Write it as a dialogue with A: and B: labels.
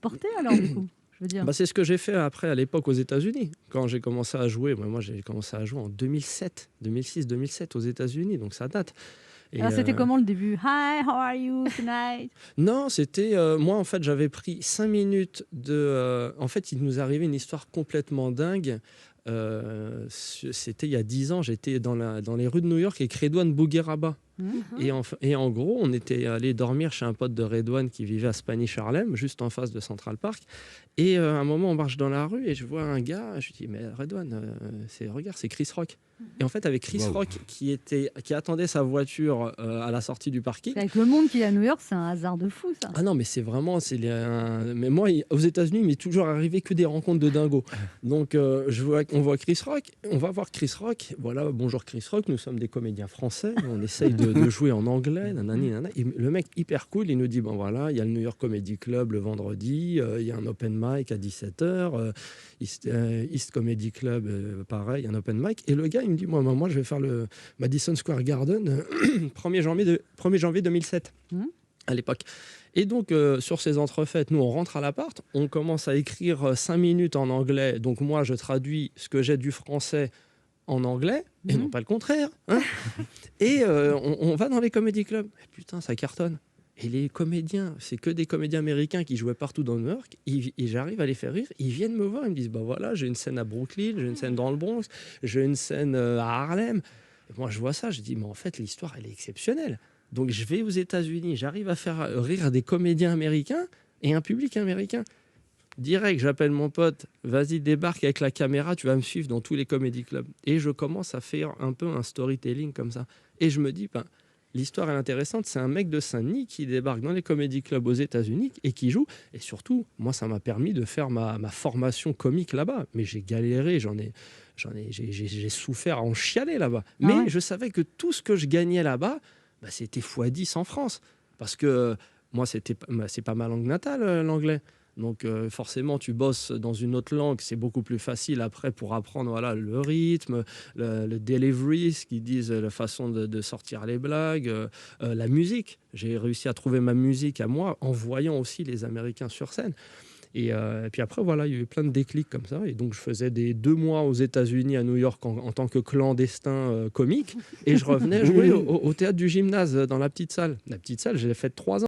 A: exporté alors du coup, je veux dire.
B: C'est ce que j'ai fait après à l'époque aux États-Unis. Quand j'ai commencé à jouer, moi j'ai commencé à jouer en 2006-2007 aux États-Unis, donc ça date. Et
A: Alors c'était comment le début? Hi, how are you tonight?
B: non, c'était moi en fait j'avais pris 5 minutes de. En fait, il nous arrivait une histoire complètement dingue. C'était il y a 10 ans, j'étais dans les rues de New York avec Redouane Bougueraba. Et en gros, on était allé dormir chez un pote de Redouane qui vivait à Spanish Harlem, juste en face de Central Park. Et à un moment, on marche dans la rue et je vois un gars. Je lui dis, mais Redouane, regarde, c'est Chris Rock. Et en fait, avec Chris Rock qui attendait sa voiture à la sortie du parking.
A: Avec le monde qu'il y a à New York, c'est un hasard de fou, ça.
B: Ah non, mais c'est vraiment. Mais moi, aux États-Unis, il m'est toujours arrivé que des rencontres de dingos. Donc, on voit Chris Rock, on va voir Chris Rock. Voilà, bonjour Chris Rock, nous sommes des comédiens français, on essaye de jouer en anglais. Nanana. Et le mec, hyper cool, il nous dit bon voilà, il y a le New York Comedy Club le vendredi, il y a un open mic à 17h, East Comedy Club, pareil, un open mic. Et le gars, il me dit moi je vais faire le Madison Square Garden 1er janvier 2007 à l'époque. Et donc, sur ces entrefaites, nous, on rentre à l'appart, on commence à écrire 5 minutes en anglais. Donc, moi, je traduis ce que j'ai du français en anglais, et non pas le contraire. Hein. Et on va dans les comedy clubs. Et putain, ça cartonne. Et les comédiens, c'est que des comédiens américains qui jouaient partout dans New York. Et j'arrive à les faire rire. Ils viennent me voir, ils me disent voilà, j'ai une scène à Brooklyn, j'ai une scène dans le Bronx, j'ai une scène à Harlem. Et moi, je vois ça, je dis mais en fait, l'histoire, elle est exceptionnelle. Donc, je vais aux États-Unis, j'arrive à faire rire des comédiens américains et un public américain. Direct, j'appelle mon pote, vas-y, débarque avec la caméra, tu vas me suivre dans tous les comédie clubs. Et je commence à faire un peu un storytelling comme ça. Et je me dis, l'histoire est intéressante, c'est un mec de Saint-Denis qui débarque dans les comédie clubs aux États-Unis et qui joue. Et surtout, moi, ça m'a permis de faire ma formation comique là-bas. Mais j'ai galéré, j'ai souffert à en chialer là-bas. Mais je savais que tout ce que je gagnais là-bas, c'était x10 en France. Parce que moi, c'est pas ma langue natale, l'anglais. Donc forcément, tu bosses dans une autre langue, c'est beaucoup plus facile après pour apprendre le rythme, le delivery, ce qu'ils disent, la façon de sortir les blagues, la musique. J'ai réussi à trouver ma musique à moi en voyant aussi les Américains sur scène. Et puis après, voilà, il y a eu plein de déclics comme ça. Et donc, je faisais des 2 mois aux États-Unis, à New York, en tant que clandestin comique. Et je revenais jouer au théâtre du gymnase, dans la petite salle. La petite salle, j'ai fait 3 ans.